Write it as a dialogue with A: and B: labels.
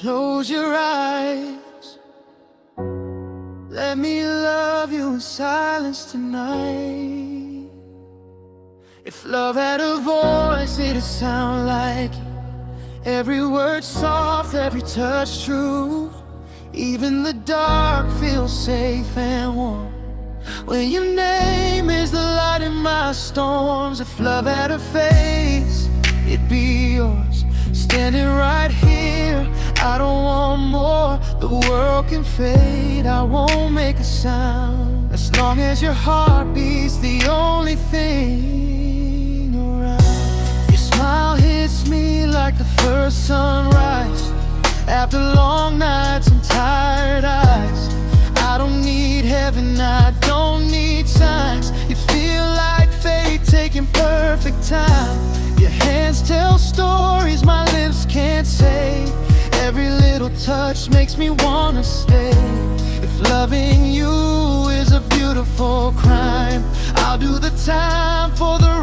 A: Close your eyes, let me love you in silence tonight. If love had a voice, it'd sound like you. Every word soft, every touch true. Even the dark feels safe and warm when your name is the light in my storms. If love had a face, it'd be yours, standing right here. I don't want more, the world can fade, I won't make a sound. As long as your heart beats, the only thing around. Your smile hits me like the first sunrise, after long nights and tired eyes. I don't need heaven, I don't need signs. You feel like fate taking perfect time. Your hands tell stories my lips can't say. Every little touch makes me wanna stay. If loving you is a beautiful crime, I'll do the time for the